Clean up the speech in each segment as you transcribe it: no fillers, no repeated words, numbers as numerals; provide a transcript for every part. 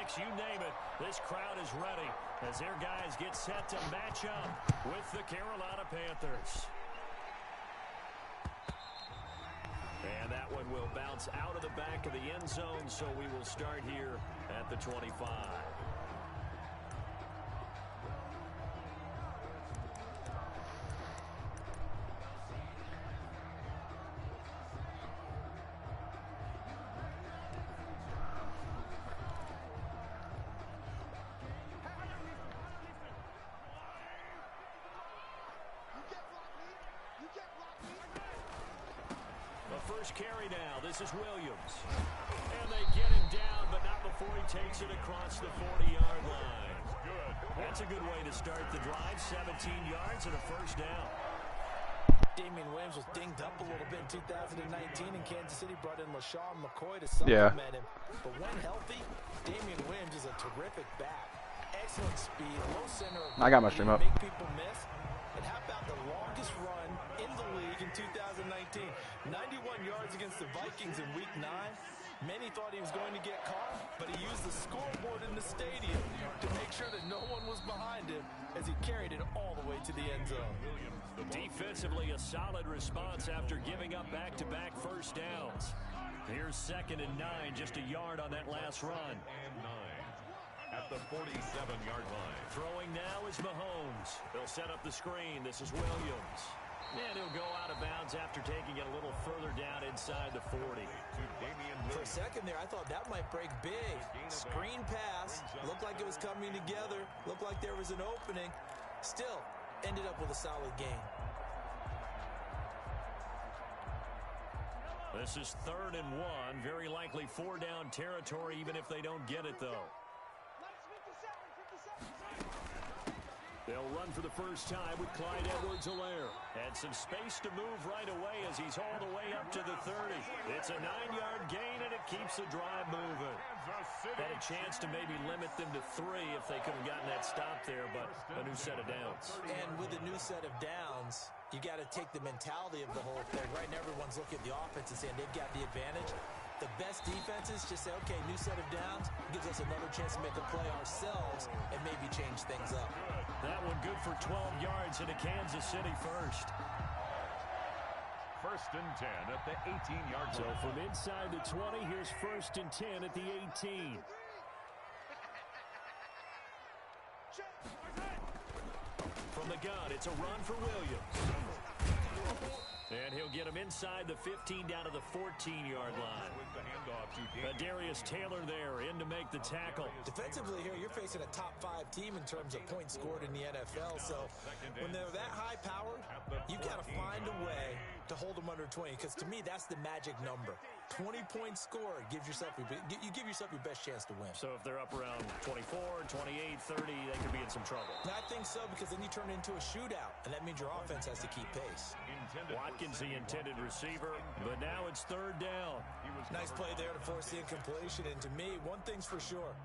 tactics, you name it. This crowd is ready as their guys get set to match up with the Carolina Panthers. And that one will bounce out of the back of the end zone, so we will start here at the 25. First carry now. This is Williams. And they get him down, but not before he takes it across the 40-yard line. That's a good way to start the drive. 17 yards and a first down. Damian Williams was dinged up a little bit in 2019, and Kansas City brought in LaShawn McCoy to supplement him. But when healthy, Damian Williams is a terrific back. Excellent speed, low center of I got my stream up. Make people miss. And how about the longest run in the league in 2019? 91 yards against the Vikings in Week 9. Many thought he was going to get caught, but he used the scoreboard in the stadium to make sure that no one was behind him as he carried it all the way to the end zone. Defensively, a solid response after giving up back-to-back first downs. Here's 2nd and 9, just a yard on that last run. And 9. At the 47-yard line. Throwing now is Mahomes. They'll set up the screen. This is Williams. And he'll go out of bounds after taking it a little further down inside the 40. For a second there, I thought that might break big. Screen pass. Looked like it was coming together. Looked like there was an opening. Still, ended up with a solid gain. This is 3rd and 1. Very likely 4-down territory, even if they don't get it, though. They'll run for the first time with Clyde Edwards-Helaire. And some space to move right away as he's all the way up to the 30. It's a 9-yard gain, and it keeps the drive moving. Had a chance to maybe limit them to 3 if they could have gotten that stop there, but a new set of downs. And with a new set of downs, you got to take the mentality of the whole thing. Right now, everyone's looking at the offense and saying they've got the advantage. The best defenses just say, okay, new set of downs, gives us another chance to make a play ourselves and maybe change things up. That one good for 12 yards into Kansas City first. 1st and 10 at the 18-yard line. So from inside the 20, here's 1st and 10 at the 18. From the gun, it's a run for Williams. And he'll get him inside the 15 down to the 14-yard line. Darius Taylor there in to make the tackle. Defensively here, you're facing a top-5 team in terms of points scored in the NFL. So when they're that high-powered, you got to find a way to hold them under 20. Because to me, that's the magic number. 20 points scored gives yourself you give yourself your best chance to win. So if they're up around 24, 28, 30, they could be in some trouble. I think so, because then you turn it into a shootout, and that means your offense has to keep pace. Watkins the intended receiver, but now it's 3rd down. Nice play there to force the incompletion, and to me, one thing's for sure.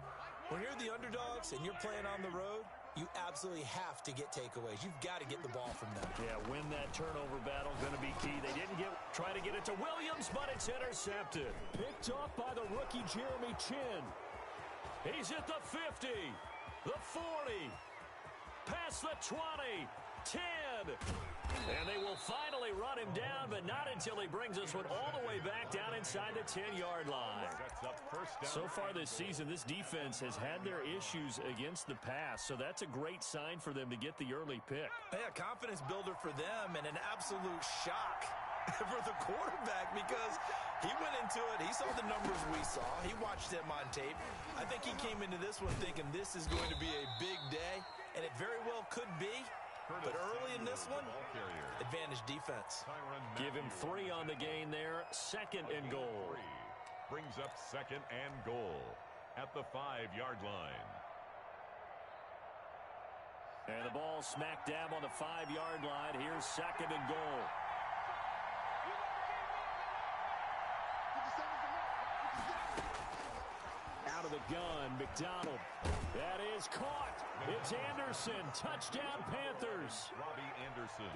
When you're the underdogs and you're playing on the road, you absolutely have to get takeaways. You've got to get the ball from them. Yeah, win that turnover battle, going to be key. They didn't try to get it to Williams, but it's intercepted. Picked off by the rookie Jeremy Chin. He's at the 50, the 40, past the 20, 10. And they will finally run him down, but not until he brings us one all the way back down inside the 10-yard line. So far this season, this defense has had their issues against the pass, so that's a great sign for them to get the early pick. Yeah, confidence builder for them, and an absolute shock for the quarterback, because he went into it, he saw the numbers we saw, he watched them on tape. I think he came into this one thinking this is going to be a big day, and it very well could be. But early in this one, advantage defense. Give him 3 on the gain there. 2nd and goal. Brings up 2nd and goal at the 5-yard line. And the ball smack dab on the 5-yard line. Here's 2nd and goal. Out of the gun, McDonald. That is caught. It's Anderson. Touchdown, Panthers. Robbie Anderson.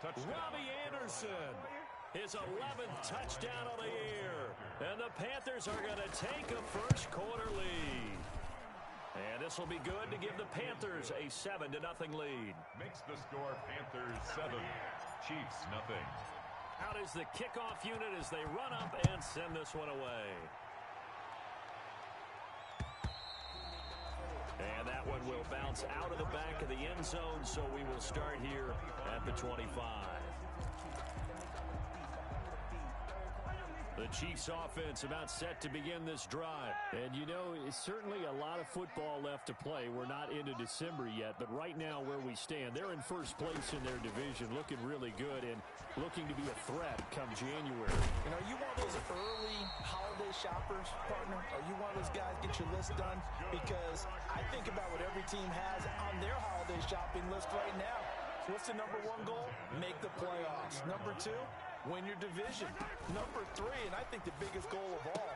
Touchdown. Robbie Anderson. His 11th touchdown of the year. And the Panthers are going to take a first quarter lead. this will be good to give the Panthers a 7-0 lead. Makes the score Panthers 7, Chiefs nothing. Out is the kickoff unit as they run up and send this one away. And that one will bounce out of the back of the end zone, so we will start here at the 25. The Chiefs offense about set to begin this drive. And you know, it's certainly a lot of football left to play. We're not into December yet, but right now where we stand, they're in first place in their division, looking really good and looking to be a threat come January. And are you one of those early holiday shoppers, partner? Are you one of those guys get your list done? Because I think about what every team has on their holiday shopping list right now. What's the number one goal? Make the playoffs. Number two, win your division. Number three, and I think the biggest goal of all.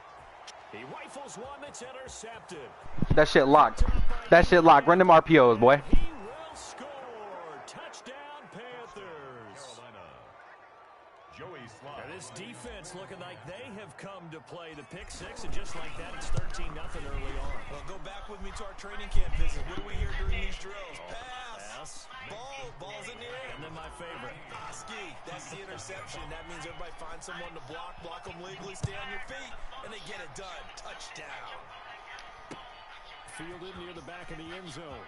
He rifles one that's intercepted. That shit locked. That shit locked. Run them RPOs, boy. He will score. Touchdown, Panthers. Carolina. Joey Slye. And this defense looking like they have come to play. The pick six, and just like that, it's 13-0 early on. Well, go back with me to our training camp visit. What do we hear during these drills? Pass. Ball's in the air. And then my favorite. Ski, that's the interception. That means everybody finds someone to block them legally, stay on your feet, and they get it done. Touchdown. Fielded near the back of the end zone.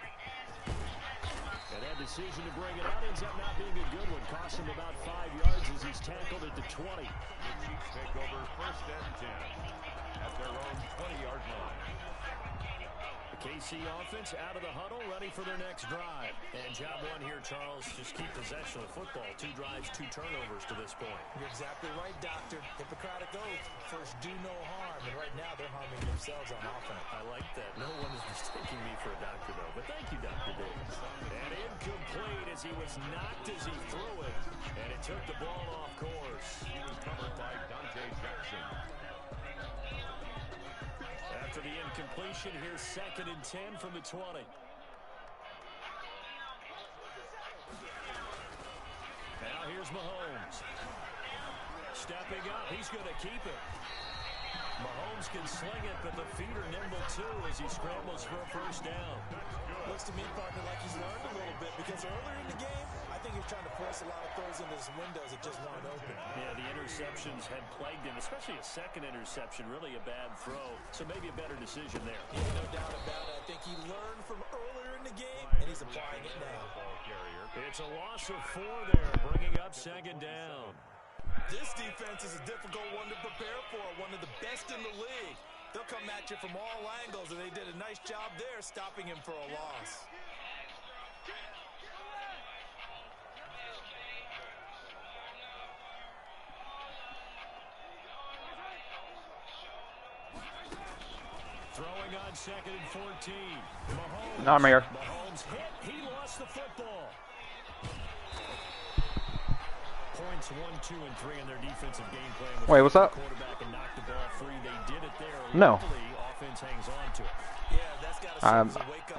And that decision to bring it out ends up not being a good one. Cost him about 5 yards as he's tackled at the 20. The Chiefs take over 1st and 10 at their own 20-yard line. The KC offense out of the huddle, ready for their next drive. And job one here, Charles, just keep possession of the football. 2 drives, 2 turnovers to this point. You're exactly right, Doctor. Hippocratic oath. First, do no harm. And right now, they're harming themselves on offense. I like that. No one is mistaking me for a doctor, though. But thank you, Dr. Davis. And incomplete as he was knocked as he threw it. And it took the ball off course. He was covered by Dante Jackson. After the incompletion, here's 2nd and 10 from the 20. Now here's Mahomes. Stepping up, he's going to keep it. Mahomes can sling it, but the feet are nimble too as he scrambles for a 1st down. Looks to me, partner, like he's learned a little bit because earlier in the game, I think he was trying to force a lot of throws into his windows that just weren't open. Yeah, the interceptions had plagued him, especially a 2nd interception, really a bad throw. So maybe a better decision there. Yeah, no doubt about it. I think he learned from earlier in the game, and he's applying it now. It's a loss of 4 there, bringing up 2nd down. This defense is a difficult one to prepare for, one of the best in the league. They'll come at you from all angles, and they did a nice job there stopping him for a loss. Throwing on 2nd and 14. Mahomes. No, I'm here. Mahomes hit. He lost the football. Points 1, 2, and 3 in their defensive game plan. Wait, what's up? Quarterback and knocked the ball free. They did it there. No. Luckily, offense hangs on to it. Yeah, that's got to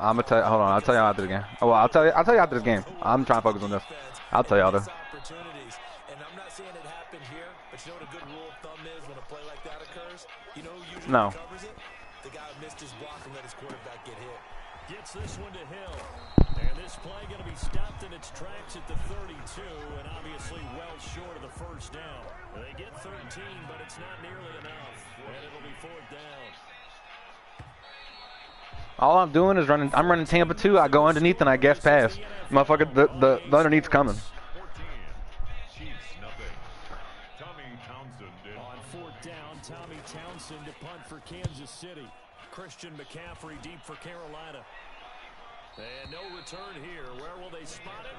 I'm gonna tell you. Hold on, I'll tell you after the game. Oh, well, I'll tell you after this game. I'm trying to focus on this. I'll tell y'all though. Opportunities, and I'm not saying it happened here, but you know what a good rule of thumb is when a play like that occurs? You know who usually covers it? The guy who missed his block and let his quarterback get hit. Gets this one to Hill. And this play going to be stopped in its tracks at the 32, and obviously well short of the 1st down. They get 13, but it's not nearly enough, and it'll be 4th down. All I'm doing is running. I'm running Tampa 2. I go underneath and I guess pass. Motherfucker, the underneath's coming. 14, Chiefs nothing. Tommy Townsend in. On 4th down, Tommy Townsend to punt for Kansas City. Christian McCaffrey deep for Carolina. And no return here. Where will they spot it?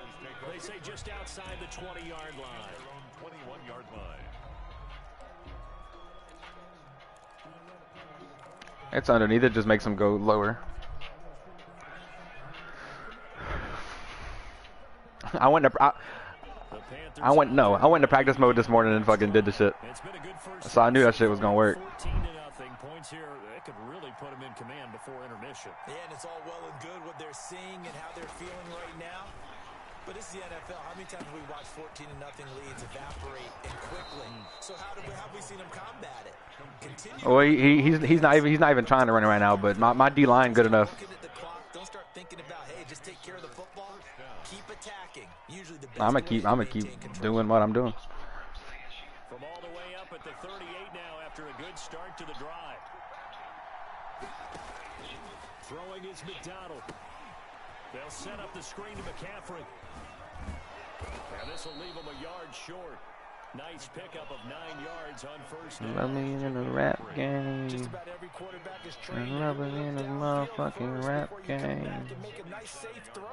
They say just outside the 20-yard line. Their own 21-yard line. It's underneath. It just makes them go lower. I went into practice mode this morning and fucking did the shit. So I knew that shit was gonna work. 14-0 points here. That could really put them in command before intermission. Yeah, and it's all well and good what they're seeing and how they're feeling right now. But it's the NFL. How many times have we watched 14-0 leads evaporate and quickly? So how have we seen them combat it? Continue. Well, he's not even trying to run it right now. But my D line good enough. Looking at the clock I'm gonna keep doing what I'm doing. From all the way up at the 38 now after a good start to the drive. Throwing is McDonald. They'll set up the screen to McCaffrey. And this will leave him a yard short. Nice pickup of 9 yards on first down. Love me in a rap game. Just about every quarterback is trained Love me in a motherfucking rap game. And make a nice safe throw.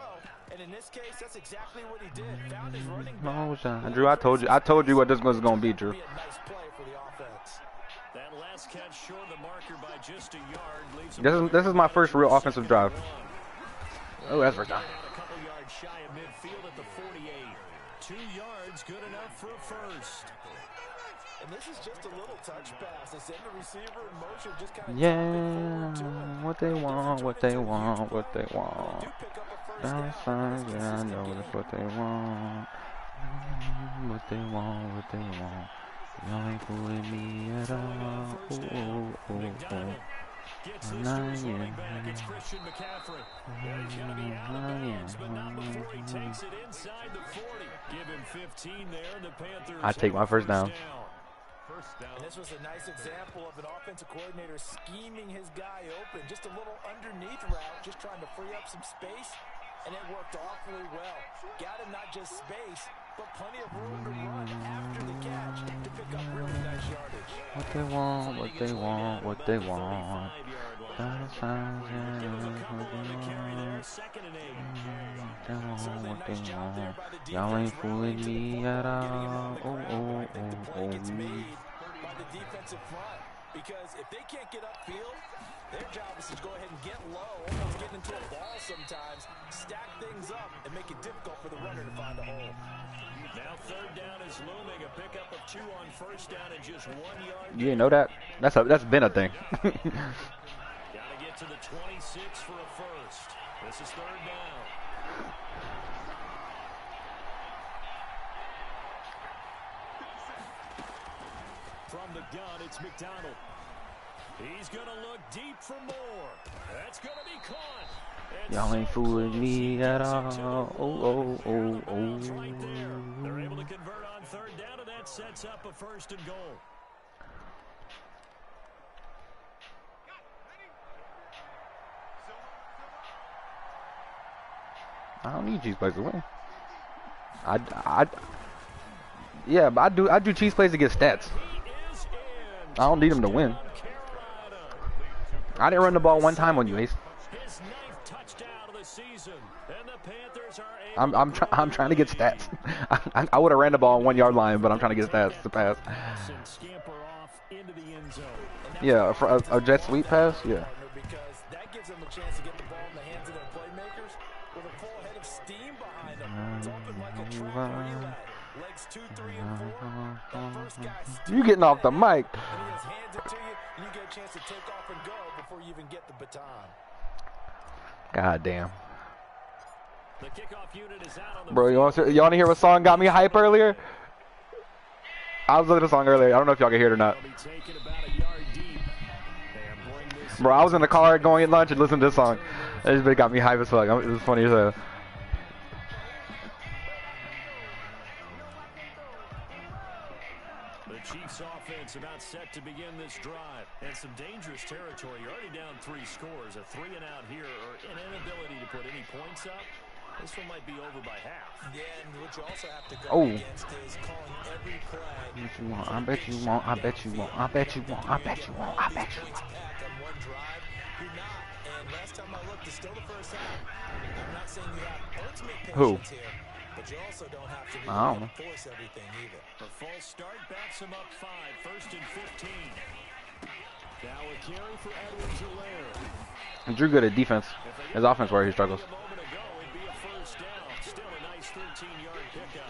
And in this case, that's exactly what he did. Found his running back. Drew, I told you what this was gonna be, Drew. Nice play for the offense. That last catch short of the marker by just a yard. Leaves This is my first real offensive drive. Oh, that's first down. A couple yards shy of midfield at the 48. 2 yards, good enough for a first. And this is just a little touch pass. They send the receiver in motion, just kind of What they want, what they want, what they want. That's fine, yeah, I know that's what they want. What they want, what they want. Y'all ain't fooling me at all. Ooh, ooh, ooh, ooh. Gets this first running back. It's Christian McCaffrey. Well, he's going to be out of bounds, but not before he takes it inside the 40. Give him 15 there, and the Panthers. I take my first down. And this was a nice example of an offensive coordinator scheming his guy open. Just a little underneath route, just trying to free up some space, and it worked awfully well. Got him not just space, but plenty of room to run after the catch to pick up really nice yardage. What they want, what they want, what they want. That's fine, yeah, what they want. Y'all ain't fooling me at all. Oh, oh, oh, oh. By the defensive front, because if they can't get upfield, their job is to go ahead and get low, almost get into a ball sometimes, stack things up, and make it difficult for the runner to find a hole. Now third down is looming. A pickup of 2 on first down and just 1 yard. You didn't know that? That's been a thing. Got to get to the 26 for a first. This is third down. From the gun, it's McDonald. He's going to look deep for more. That's going to be caught. Y'all ain't fooling me at all. Oh, oh, oh, oh. Right there. They're able to convert on third down, and that sets up a first and goal. I don't need cheese plays to win. Yeah, but I do cheese plays to get stats. I don't need them to win. I didn't run the ball one time on you, Ace. His 9th touchdown of the season, and the Panthers are able I'm trying to get stats. I would have ran the ball on 1 yard line, but I'm trying to get stats to pass. scamper off into the end zone. Yeah, for a jet sweep pass. Yeah. Because that gives them a chance to get the ball in the hands of their playmakers with a full head of steam behind them. It's open like a track relay. Legs 2, 3, and 4. The first guy You getting off the mic. and he just hands it to you, and you get a chance to take off and go before you even get the baton. God damn. The kickoff unit is out on the Bro, you want to hear what song got me hype earlier? I was looking at the song earlier. I don't know if y'all can hear it or not. They'll be taken about a yard deep. They bring this Bro, I was in the car going to lunch and listening to this song. It just got me hype as fuck. It was funny as hell. The Chiefs offense about set to begin this drive. And some dangerous territory. You're already down 3 scores. A 3 and out here, or an inability to put any points up. This one might be over by half. Yeah, and what you also have to go against is calling every play. I bet you won't. I bet you won't. I bet you won't. I bet you won't. I bet you won't. On one drive, you're not. And last time I looked, it's still the first half. I'm not saying you have ultimate patience here, but you also don't have to force everything either. The false start backs him up 5. First and 15. Now a carry for Edwards-Helaire. Drew good at defense. His offense where he struggles. A moment ago, it'd be a first down. Still a nice 13-yard pickup.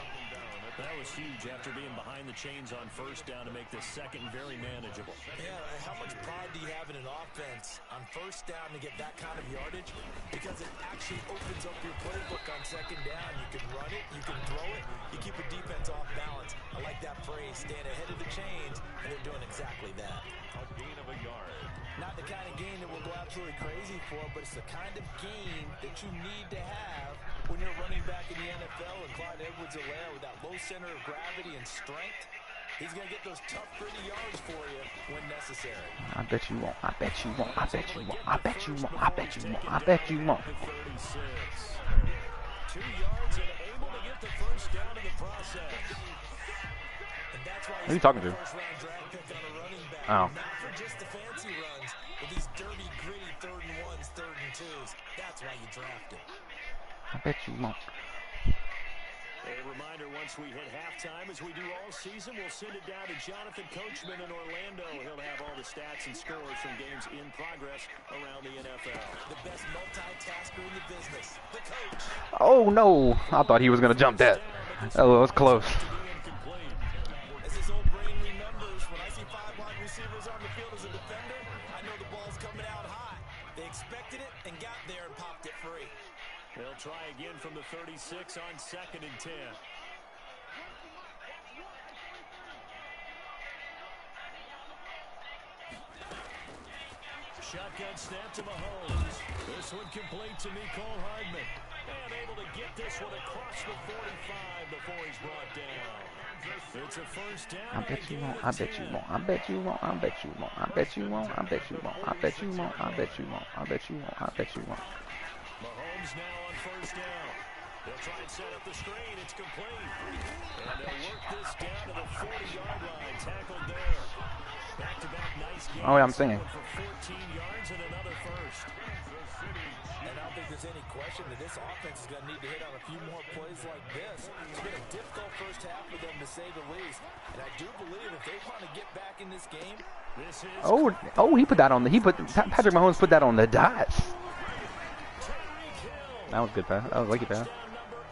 That was huge after being behind the chains on first down to make this second very manageable. Yeah, how much pride do you have in an offense on first down to get that kind of yardage? Because it actually opens up your playbook on second down. You can run it, you can throw it, you keep a defense off balance. I like that phrase, stand ahead of the chains, and they're doing exactly that. A gain of a yard. Not the kind of game that we'll go absolutely crazy for, but it's the kind of game that you need to have when you're running back in the NFL and Clyde Edwards-Helaire with that low center of gravity and strength, he's going to get those tough, gritty yards for you when necessary. I bet you won't. I bet you won't. I bet you won't. I bet you won't. I bet you won't. I bet you won't. 2 yards and able to get the first down in the process. And that's why Who are you talking to? first-round draft pick on a running back. Oh. Not for just the fancy runs, but these dirty, gritty 3rd and 1s, 3rd and 2s. That's why you draft him. I bet you won't. A reminder, once we hit halftime, as we do all season, we'll send it down to Jonathan Coachman in Orlando. He'll have all the stats and scores from games in progress around the NFL. The best multitasker in the business, the coach. Oh, no. I thought he was going to jump that. That was close. As his old brain remembers, when I see 5 wide receivers on the field as a defender, I know the ball's coming out high. They expected it and got there and popped it free. They'll try again from the 36 on 2nd and 10. Shotgun snap to Mahomes. This one complete to Nicole Hardman. And able to get this one across the 45 before he's brought down. It's a first down. I bet you won't. I bet you won't. I bet you won't. I bet you won't. I bet you won't. I bet you won't. I bet you won't. I bet you won't. I bet you won't. I bet you won't. Mahomes now on first down. They'll try and set up the screen. It's complete. And they'll work this down to the 40-yard line. Tackled there. Back-to-back nice games. Oh, yeah, I'm singing. For 14 yards and another first. And I don't think there's any question that this offense is going to need to hit on a few more plays like this. It's been a difficult first half for them, to say the least. And I do believe if they want to get back in this game, This is He put that on the. Patrick Mahomes put that on the dots. That was good pass. That was a lucky pass.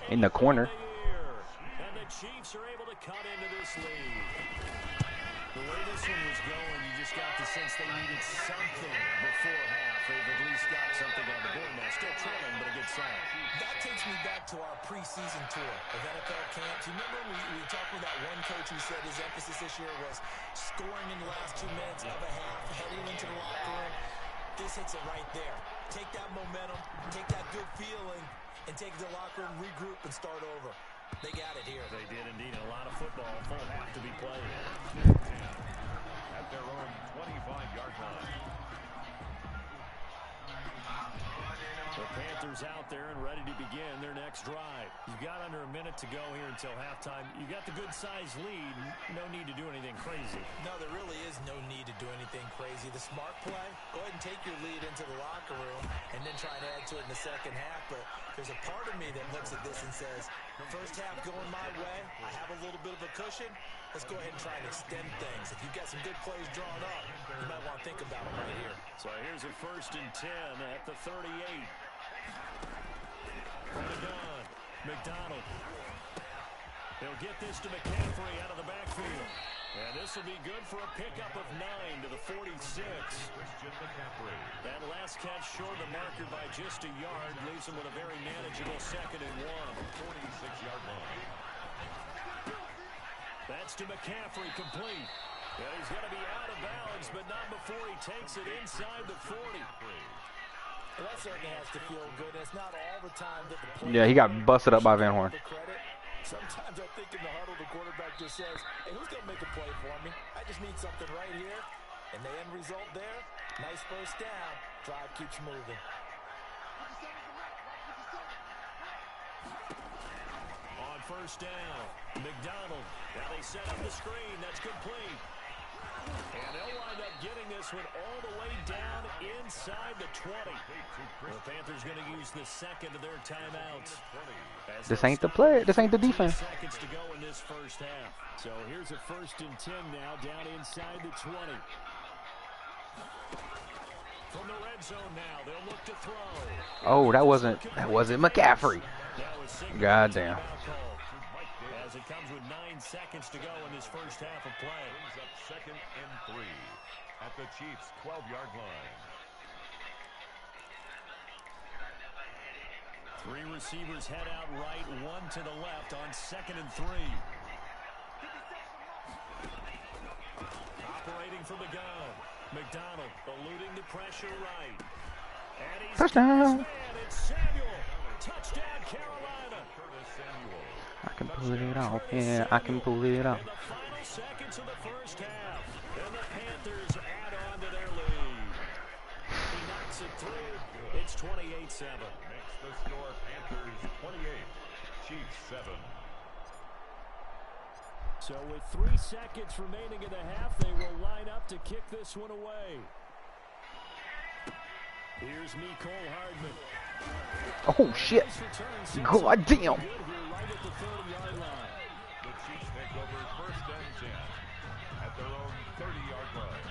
In the corner. And the Chiefs are able to cut into this lead. The way this one was going, you just got the sense they needed something before half. They've at least got something on the board now. Still trailing, but a good sign. that takes me back to our preseason tour of NFL camps. You remember we talked with that one coach who said his emphasis this year was scoring in the last 2 minutes of a half, heading into the locker room. This hits it right there. Take that momentum, take that good feeling, and take it to the locker room, regroup, and start over. They got it here. They did indeed. A lot of football, full half to be played. At their own 25-yard line. The Panthers out there and ready to begin their next drive. You've got under a minute to go here until halftime. You've got the good-sized lead. No need to do anything crazy. No, there really is no need to do anything crazy. The smart play, go ahead and take your lead into the locker room and then try and add to it in the second half. But there's a part of me that looks at this and says, first half going my way, I have a little bit of a cushion. Let's go ahead and try and extend things. If you've got some good plays drawn up, you might want to think about them right here. So here's a 1st and 10 at the 38. From the gun, McDonald. They'll get this to McCaffrey out of the backfield. And this will be good for a pickup of 9 to the 46. That last catch short of the marker by just a yard leaves him with a very manageable 2nd and 1. 46-yard line. That's to McCaffrey, complete. And he's going to be out of bounds, but not before he takes it inside the 40. Well, that certainly has to feel good. It's not all the time that the play. Yeah, he got busted up by Van Horn. Sometimes I think in the huddle, the quarterback just says, hey, who's going to make a play for me? I just need something right here. And the end result there, nice first down. Drive keeps moving. On first down, McDonald. Now they set up the screen. That's complete. And they'll wind up getting this one all the way down inside the 20. The Panthers going to use the second of their timeouts. This ain't the play. This ain't the defense. Seconds to go in this first half. So here's a 1st and 10 now down inside the 20. From the red zone now, they'll look to throw. Oh, that wasn't McCaffrey. God damn. As it comes with 9 seconds to go in this first half of play. Brings up 2nd and 3 at the Chiefs' 12-yard line. 3 receivers head out right, 1 to the left on 2nd and 3. Operating from the gun. McDonald eluding the pressure right. And he's Touchdown. it's Samuel. Touchdown, Carolina. can pull it off. Yeah, I can pull it off. In the final seconds of the first half, and the Panthers add on to their lead. He knocks it through. It's 28-7. Makes the score Panthers 28, Chiefs 7. So with 3 seconds remaining in the half, they will line up to kick this one away. Here's Nicole Hardman. Oh, shit. God damn. Right at the 30-yard line. The Chiefs take over first and 10 at their own 30-yard line.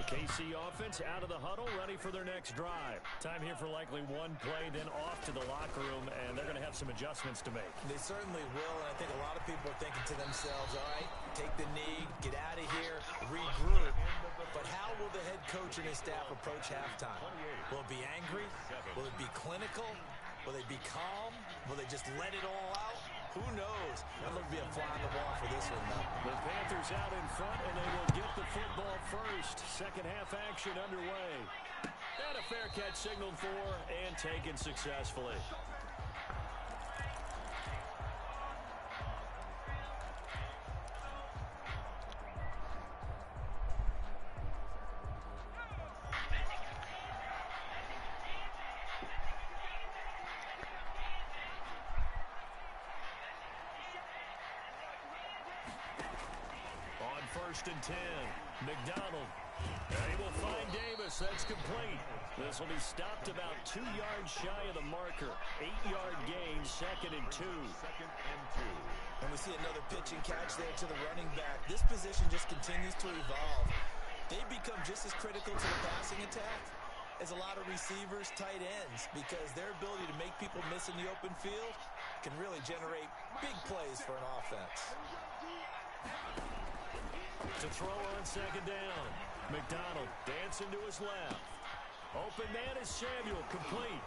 KC offense out of the huddle, ready for their next drive. Time here for likely one play, then off to the locker room, and they're going to have some adjustments to make. They certainly will, and I think a lot of people are thinking to themselves, all right, take the knee, get out of here, regroup. But how will the head coach and his staff approach halftime? Will it be angry? Will it be clinical? Will they be calm? Will they just let it all out? Who knows? That'll be a fly on the wall for this one, though. The Panthers out in front, and they will get the football first. Second half action underway. And a fair catch signaled for and taken successfully. First and 10. McDonald. They will find Davis. That's complete. This will be stopped about 2 yards shy of the marker. 8-yard gain, second and 2. And we see another pitch and catch there to the running back. This position just continues to evolve. They become just as critical to the passing attack as a lot of receivers, tight ends, because their ability to make people miss in the open field can really generate big plays for an offense. To throw on second down. McDonald dancing to his left. Open man is Samuel, complete.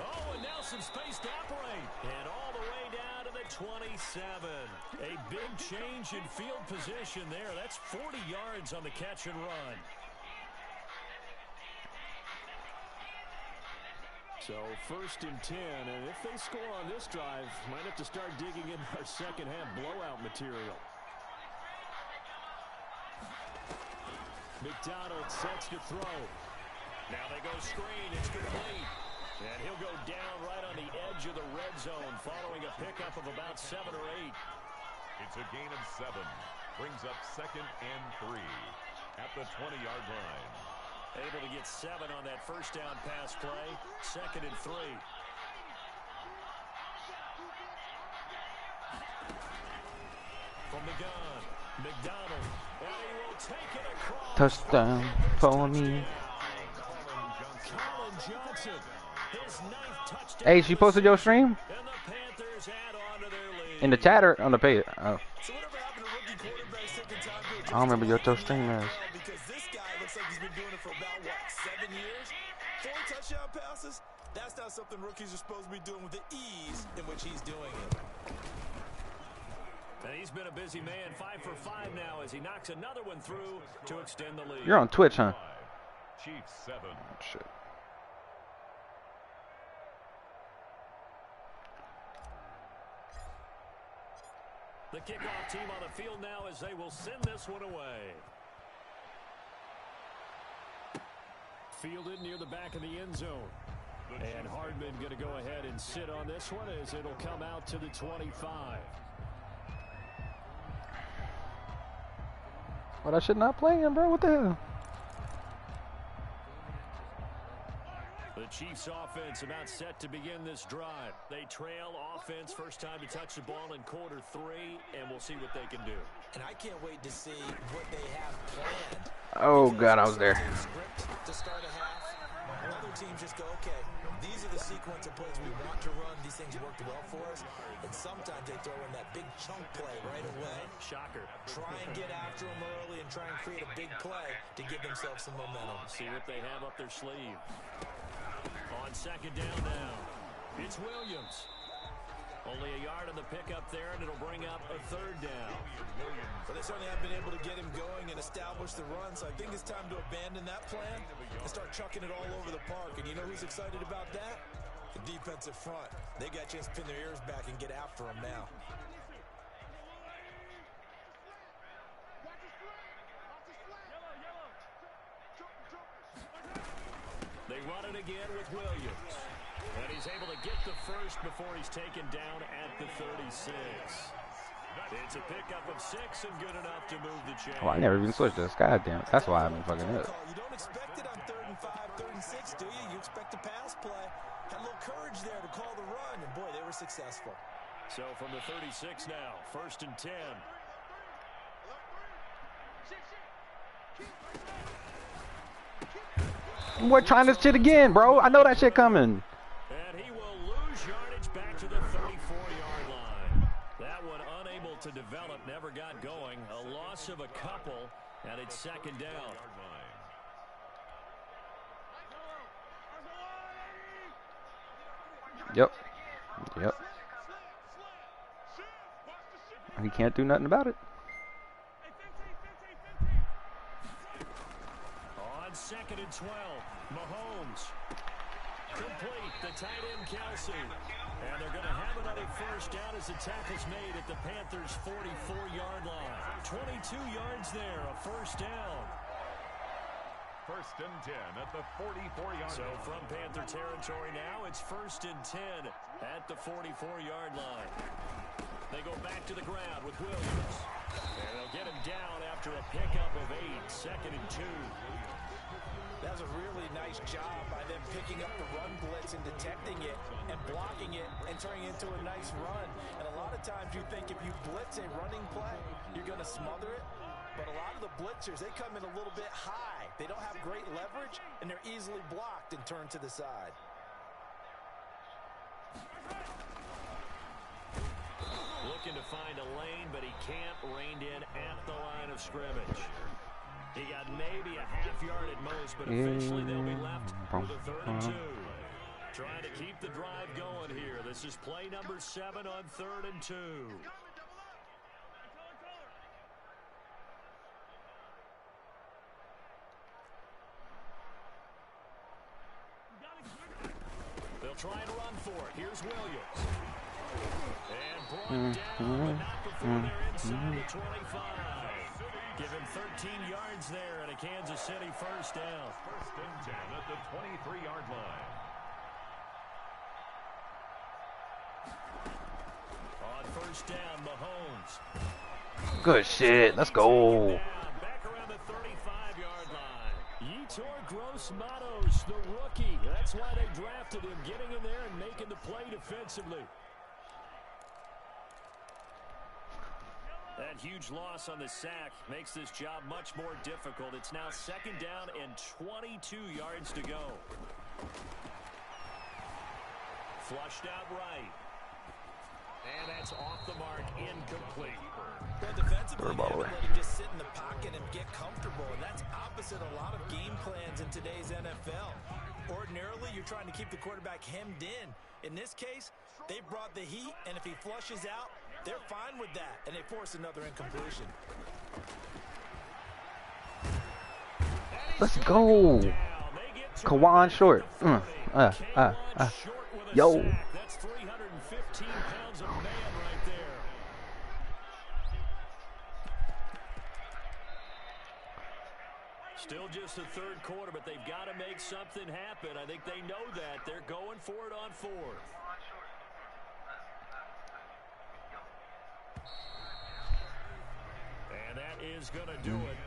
Oh, and now some space to operate. And all the way down to the 27. A big change in field position there. That's 40 yards on the catch and run. So first and 10, and if they score on this drive, might have to start digging in our second half blowout material. McDonald sets to throw. Now they go screen. It's complete. And he'll go down right on the edge of the red zone following a pickup of about 7 or 8. It's a gain of 7. Brings up second and 3 at the 20-yard line. Able to get 7 on that first down pass play. Second and 3. From the gun, McDonald. And he will take it across. Touchdown for me. Colin Johnson, his 9th touchdown. Hey, she posted your stream? And the Panthers add on to their lead. In the chat or on the page? Oh. So whatever happened to rookie quarterbacks taking time to I don't remember what your stream is. because this guy looks like he's been doing it for about, 7 years? 4 touchdown passes? That's not something rookies are supposed to be doing with the ease in which he's doing it. And he's been a busy man, 5 for 5 now as he knocks another one through to extend the lead. You're on Twitch, huh? Chiefs 7. Shit. The kickoff team on the field now as they will send this one away. Fielded near the back of the end zone. And Hardman going to go ahead and sit on this one as it'll come out to the 25. But I should not play him, bro. What the hell? The Chiefs offense about set to begin this drive. They trail offense, first time to touch the ball in quarter 3, and we'll see what they can do. And I can't wait to see what they have planned. Oh, God, I was there. Script to start a half. Other teams just go, okay, these are the sequence of plays we want to run. These things worked well for us. And sometimes they throw in that big chunk play right away. Shocker. Try and get after them early and try and create a big play to give themselves some momentum. See what they have up their sleeve. On second down now, it's Williams. Only a yard on the pickup there, and it'll bring up a third down. But they certainly have been able to get him going and establish the run, so I think it's time to abandon that plan and start chucking it all over the park. And you know who's excited about that? The defensive front. They got a chance to pin their ears back and get after him now. They run it again with Williams. And he's able to get the first before he's taken down at the 36. It's a pickup of 6 and good enough to move the chain. Oh, I never even switched this. God damn it. That's why I've been fucking up. You don't expect it on 3rd and 5, 3rd and 6, do you? You expect a pass play. Had a little courage there to call the run, and boy, they were successful. So from the 36 now, 1st and 10. We're trying this shit again, bro. I know that shit coming. And he will lose yardage back to the 34-yard line. That one unable to develop, never got going. A loss of a couple, and it's 2nd down. Yep. He can't do nothing about it. On 2nd and 12, Mahomes. Complete, the tight end Kelsey. And they're going to have another first down as the tackle's made at the Panthers' 44-yard line. 22 yards there, a first down. 1st and 10 at the 44-yard line. So from Panther territory now, it's 1st and 10 at the 44-yard line. They go back to the ground with Williams. And they'll get him down after a pickup of 8, 2nd and 2. That was a really nice job by them picking up the run blitz and detecting it and blocking it and turning it into a nice run. And a lot of times you think if you blitz a running play, you're going to smother it. But a lot of the blitzers, they come in a little bit high. They don't have great leverage, and they're easily blocked and turned to the side. Looking to find a lane, but he can't. Reined in at the line of scrimmage. He got maybe a half yard at most, but eventually they'll be left with a 3rd and 2. Trying to keep the drive going here. This is play number 7 on 3rd and 2. They'll try and run for it. Here's Williams. And brought down, but not before they're inside the 25. Give him 13 yards there and a Kansas City first down. 1st and 10 at the 23-yard line. On 1st down, Mahomes. Good shit. Let's go. Back around the 35-yard line. Yetur Gross-Matos, the rookie. That's why they drafted him, getting in there and making the play defensively. That huge loss on the sack makes this job much more difficult. It's now 2nd down and 22 yards to go. Flushed out right. And that's off the mark, incomplete. Well, defensively, they haven't let him just sit in the pocket and get comfortable, and that's opposite a lot of game plans in today's NFL. Ordinarily, you're trying to keep the quarterback hemmed in. In this case, they brought the heat, and if he flushes out, they're fine with that, and they force another incompletion. Let's go. Kawan short. Yo. That's 315 pounds of man right there. Still just the 3rd quarter, but they've got to make something happen. I think they know that. They're going for it on 4th. And that is going to do it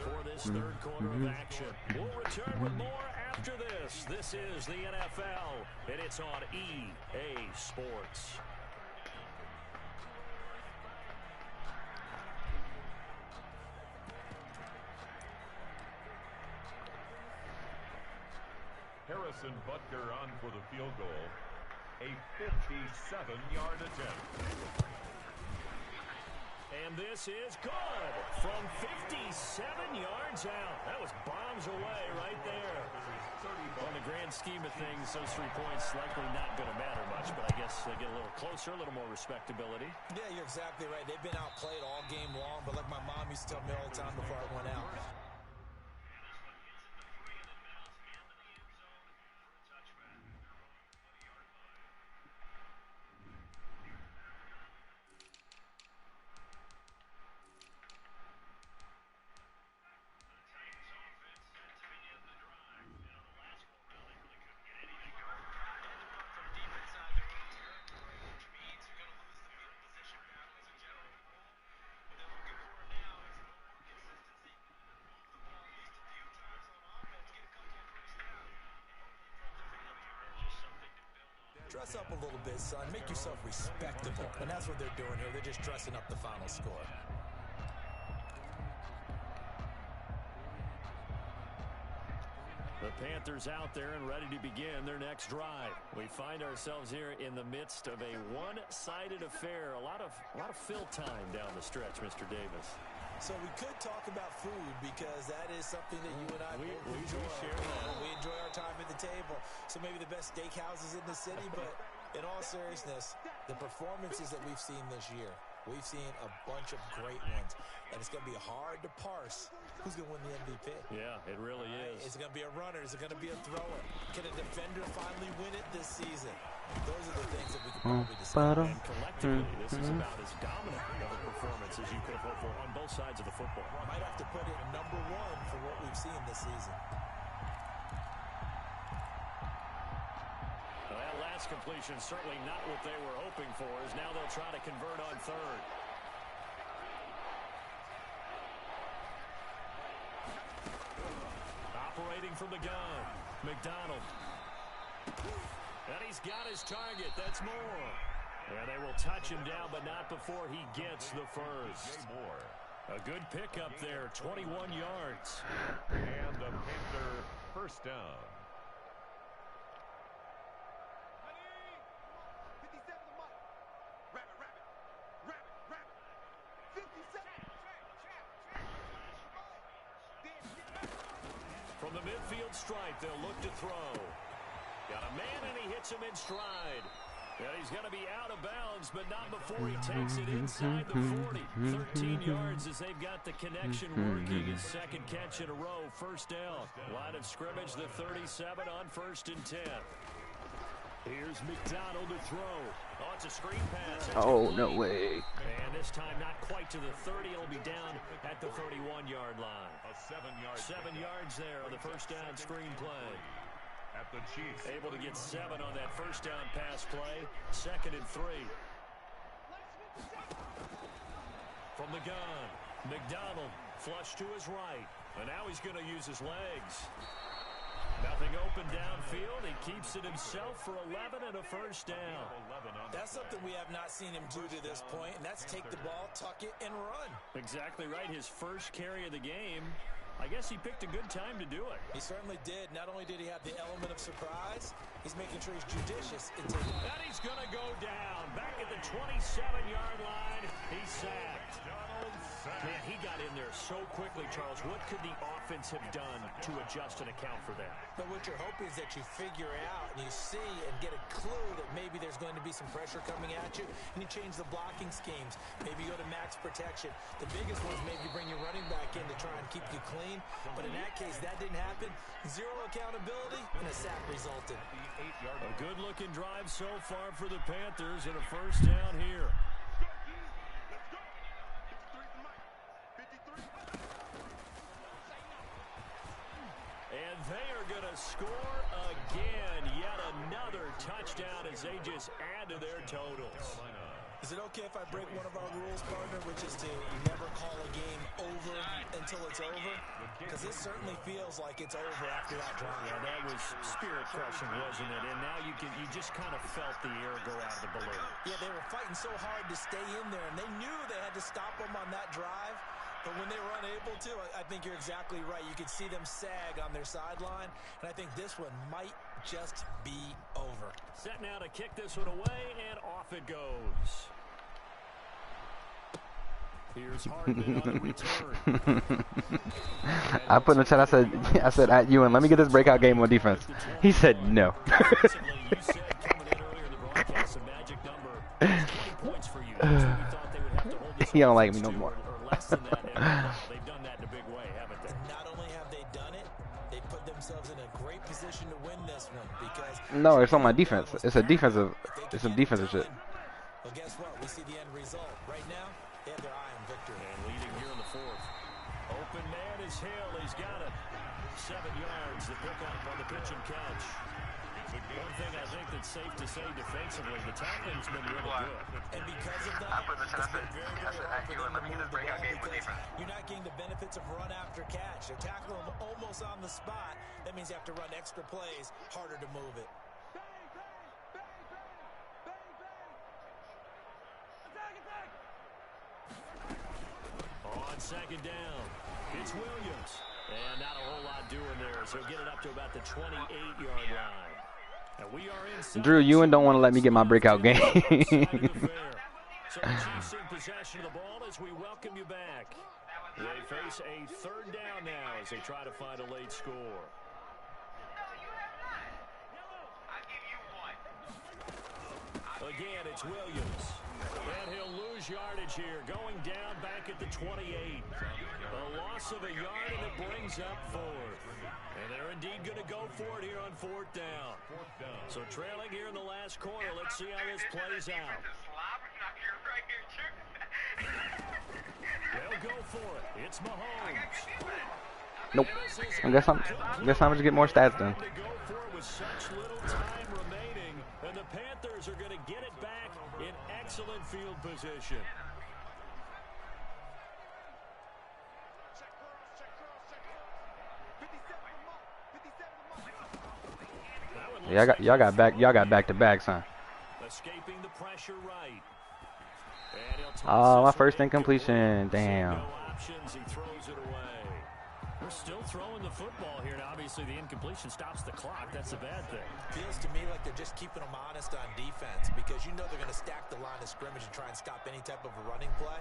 for this 3rd quarter of action. We'll return with more after this. This is the NFL, and it's on EA Sports. Harrison Butker on for the field goal. A 57-yard attempt. And this is good from 57 yards out. That was bombs away right there. On the grand scheme of things, those 3 points likely not going to matter much, but I guess they get a little closer, a little more respectability. Yeah, you're exactly right. They've been outplayed all game long, but like my mom used to tell me all the time before I went out, dress up a little bit, son. Make yourself respectable. And that's what they're doing here. They're just dressing up the final score. The Panthers out there and ready to begin their next drive. We find ourselves here in the midst of a one-sided affair. A lot of fill time down the stretch, Mr. Davis. So we could talk about food because that is something that you and I we enjoy. Share that. We enjoy our time at the table. So maybe the best steakhouses in the city, but in all seriousness, the performances that we've seen this year, we've seen a bunch of great ones. And it's going to be hard to parse who's going to win the MVP. Yeah, it really is. Is it going to be a runner? Is it going to be a thrower? Can a defender finally win it this season? Those are the things that we could probably discuss. And collectively, this is about as dominant of a performance as you could have hoped for on both sides of the football. Might have to put it number 1 for what we've seen this season. Well, that last completion certainly not what they were hoping for, as now they'll try to convert on third. Operating from the gun, McDonald. And he's got his target. That's Moore. And they will touch him down, but not before he gets the first. A good pickup there, 21 yards. And the Panther first down. From the midfield stripe, they'll look to throw. Got a man, and he hits him in stride. And he's going to be out of bounds, but not before he takes it inside the 40. 13 yards as they've got the connection working. His second catch in a row, first down. Line of scrimmage, the 37 on 1st and 10. Here's McDonald to throw. Oh, it's a screen pass. Oh, no way. And this time not quite to the 30. It'll be down at the 31-yard line. A 7-yard 7 yards there on the first down screen play. at the Chiefs. Able to get 7 on that first down pass play. 2nd and 3. From the gun, McDonald flush to his right. And now he's going to use his legs. Nothing open downfield. He keeps it himself for 11 and a first down. That's something we have not seen him do to this point, and that's take the ball, tuck it, and run. Exactly right. His first carry of the game. I guess he picked a good time to do it. He certainly did. Not only did he have the element of surprise, he's making sure he's judicious in taking it. And he's going to go down. Back at the 27-yard line, he's sacked. Man, he got in there so quickly, Charles. What could the offense have done to adjust and account for that? But what you're hoping is that you figure out and you see and get a clue that maybe there's going to be some pressure coming at you, and you change the blocking schemes. Maybe you go to max protection. The biggest one is maybe bring your running back in to try and keep you clean. But in that case, that didn't happen. Zero accountability, and a sack resulted. A good-looking drive so far for the Panthers, and a first down here. And they are going to score again. Yet another touchdown as they just add to their totals. Is it okay if I break one of our rules, partner, which is to never call a game over until it's over? Because this certainly feels like it's over after that drive. Yeah, that was spirit-crushing, wasn't it? And now you just kind of felt the air go out of the balloon. Yeah, they were fighting so hard to stay in there, and they knew they had to stop them on that drive. But when they were unable to, I think you're exactly right. You could see them sag on their sideline, and I think this one might just be over. Set now to kick this one away, and off it goes. Here's Hardman on the return. I put in the chat. I said at you and let me get this breakout game on defense. He said no. Defensively, you said coming in earlier in the broadcast, a magic number is 20 points for you. That's what we thought they would have to hold this He don't like me offense no to, more. or less than that. And now they've done that in a big way, haven't they? Not only have they done it, they put themselves in a great position to win this one because No, it's on my defense. It's a defensive. It's some defensive shit. Well, guess what? We see the end result. Right now, they have their eye on victory. And leading here in the fourth. Open man is Hill. He's got it. 7 yards to pick up on the pitch and catch. One thing I think that's safe to say defensively, the tackling's been really good. And because of that, it's been very, very hard for them to move the ball because you're not getting the benefits of run after catch. They're tackling them almost on the spot. That means you have to run extra plays, harder to move it. On second down, it's Williams. And not a whole lot doing there, so get it up to about the 28-yard line. And we are in Drew, you don't want to let me get my breakout game. So the Chiefs in possession of the ball as we welcome you back. They face a third down now as they try to find a late score. Again, it's Williams. And he'll lose yardage here, going down back at the 28. A loss of a yard, and it brings up fourth. And they're indeed going to go for it here on fourth down. So trailing here in the last quarter, let's see how this plays out. They'll go for it. It's Mahomes. Nope. I guess I'm going to get more stats done. To go for it with such little time remaining, and the Panthers are going to get it back in excellent field position. Y'all got back to back, son. Escaping the pressure right. And he'll toss Oh, my this first one incompletion. incomplete. Damn. No options. He throws it away. We're still throwing the football here. Now, obviously, the incompletion stops the clock. That's a bad thing. Feels to me like they're just keeping them honest on defense because you know they're going to stack the line of scrimmage and try and stop any type of a running play.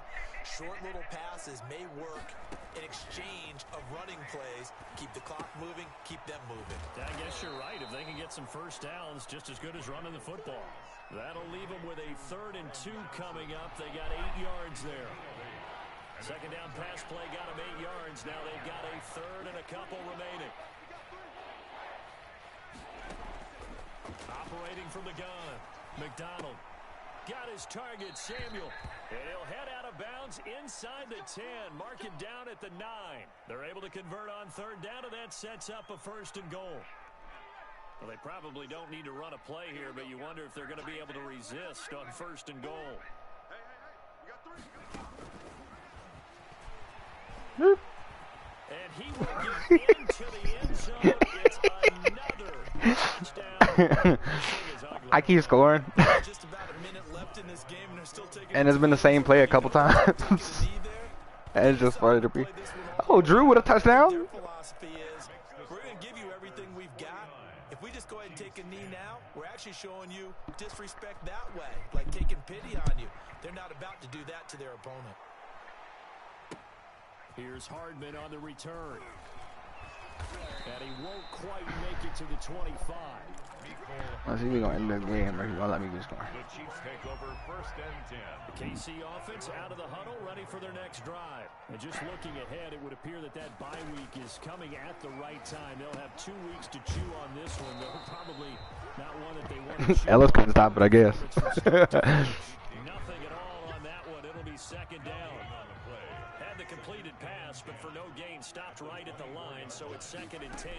Short little passes may work in exchange of running plays. Keep the clock moving, keep them moving. I guess you're right. If they can get some first downs, just as good as running the football. That'll leave them with a 3rd and 2 coming up. They got 8 yards there. Second down pass play got them 8 yards. Now they've got a 3rd and a couple remaining. Operating from the gun. McDonald got his target, Samuel. And he'll head out of bounds inside the 10. Mark him down at the 9. They're able to convert on 3rd down, and that sets up a 1st and goal. Well, they probably don't need to run a play here, but you wonder if they're going to be able to resist on 1st and goal. And he will get into the end zone. It's another touchdown. I keep scoring. Just about a minute left in this game, and they're still taking And it's been the same play a couple times. And it's just funny to be. Oh, Drew with a touchdown? Their philosophy is, we're going to give you everything we've got. If we just go ahead and take a knee now, we're actually showing you disrespect that way, like taking pity on you. They're not about to do that to their opponent. Here's Hardman on the return. And he won't quite make it to the 25. Let's see if we're going to end the game or he's going to let me get score. The Chiefs take over 1st and 10. The KC offense out of the huddle, ready for their next drive. And just looking ahead, it would appear that that bye week is coming at the right time. They'll have 2 weeks to chew on this one, though probably not one that they want to chew. Ellis couldn't stop it, I guess. Nothing at all on that one. It'll be 2nd down. Had the completed pass, but for no gain, stopped right at the line, so it's 2nd and 10.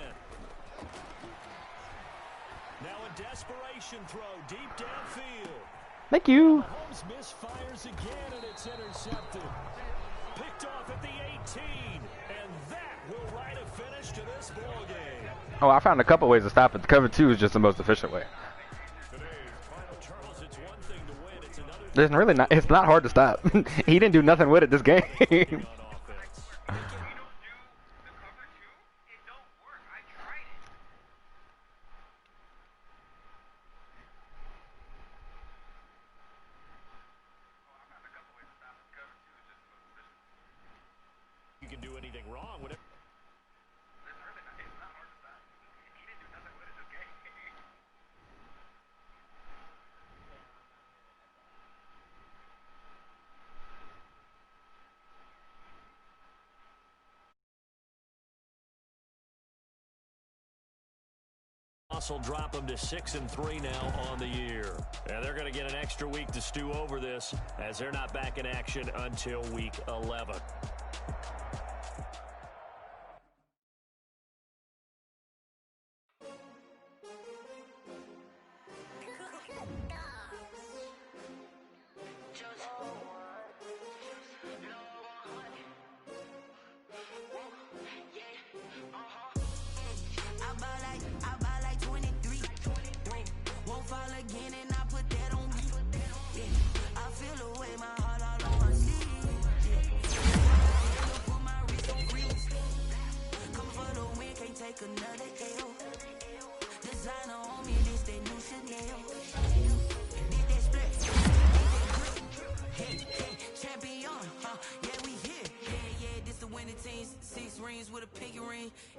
Now a desperation throw deep downfield. Thank you. Mahomes misfires again, and it's intercepted. Picked off at the 18, and that will write a finish to this ball game. Oh, I found a couple ways to stop it. The cover 2 is just the most efficient way. Charles, it's one thing to win, it's another thing There's really not. It's not hard to stop. He didn't do nothing with it this game. on offense. wrong. Whatever. Will drop them to 6-3 now on the year. And they're going to get an extra week to stew over this as they're not back in action until week 11.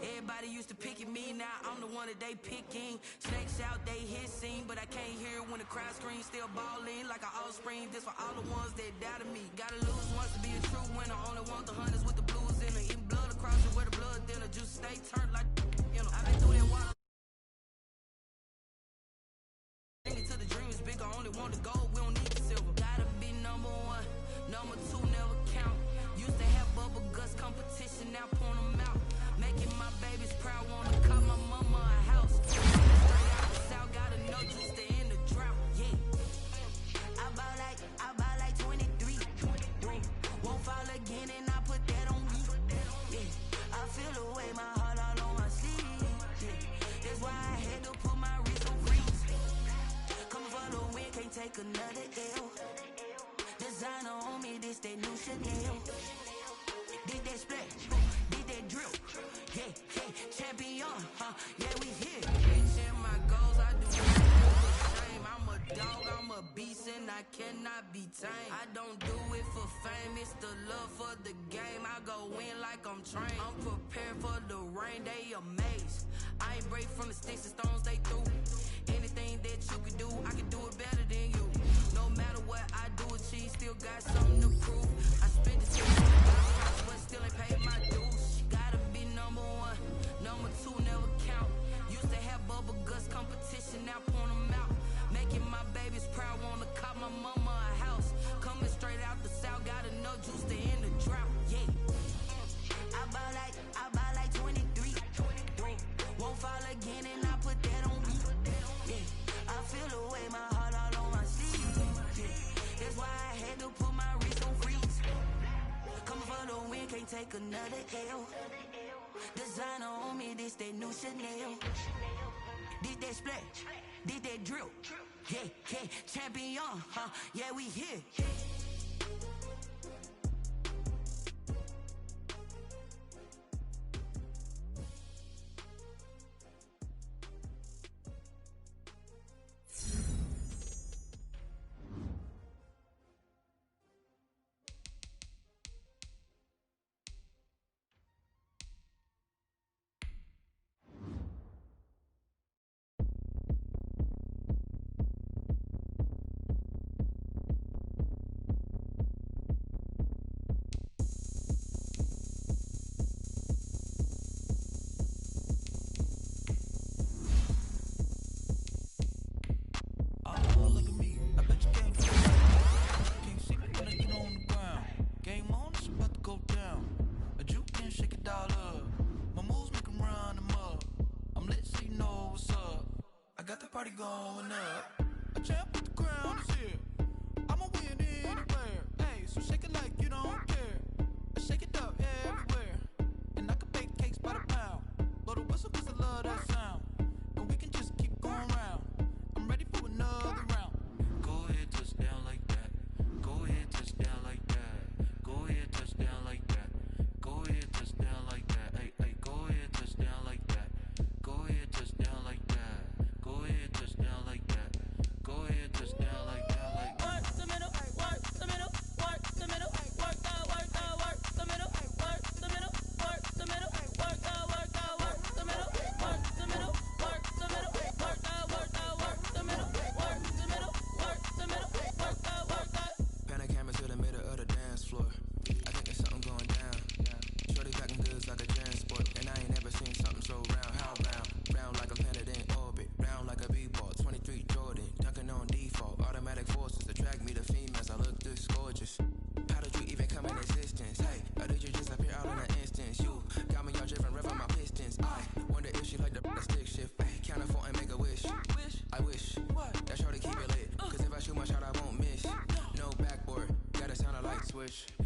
Everybody used to pick at me, now I'm the one that they picking. Snakes out, they hissing, but I can't hear when the crowd screams. Still balling like an offspring. This for all the ones that doubted me. Gotta lose once to be a true winner. Only want the hunters with the blues in it. Eating blood across it where the blood dinner. Juice stay turned like, you know. I've been through that water. To the dream is bigger, only want the gold, we don't need the silver. Gotta be number one, number two never count. Used to have bubble guts competition, now point them out. Making my babies proud, wanna call my mama a house. Straight out the south, gotta know just to end the drought, yeah. I bought like 23. Won't fall again and I put that on me, yeah. I feel the way, my heart all on my sleeve, yeah. That's why I had to put my wrist on freeze. Come for the win, can't take another L. Designer on me, this that new Chanel. Did that splash, did that drill, yeah, champion, yeah, we here. Reaching my goals, I do not feel ashamed. I'm a dog, I'm a beast, and I cannot be tamed. I don't do it for fame, it's the love for the game. I go in like I'm trained. I'm prepared for the rain, they amazed. I ain't break from the sticks and stones they threw. Anything that you can do, I can do it better than you. No matter what I do, achieve, still got something to prove. I spent the $600, but still ain't paid my dues. Gotta be number one, number two never count. Used to have bubble guts competition, now point them out. Making my babies proud, wanna call my mama a house. Coming straight out the south, gotta know juice to end the drought, yeah. I bought like 23. Won't fall again and I put that on me, yeah. I feel the way, my heart all on my sleeve, yeah. That's why I had to put my wrist on freeze. Coming for the win, can't take another L. Designer on me, this that new Chanel. Did that splash, did that drill, yeah, champion, yeah, we here. Going up, a champ with the crown is here. I'ma win anywhere. Hey, so shake it like you don't care. Shake it up everywhere. And I can bake cakes by the pound. Blow the whistle 'cause I love that sound. And we can just keep going round. I'm ready for another round. Go ahead, touch down like that. Go ahead, touch down like that. Go ahead, touch down like that. Go ahead, touch down like that. Hey, go ahead, touch down like that. Go ahead, touch down like that. Go ahead, touch down like that. Go ahead, wish.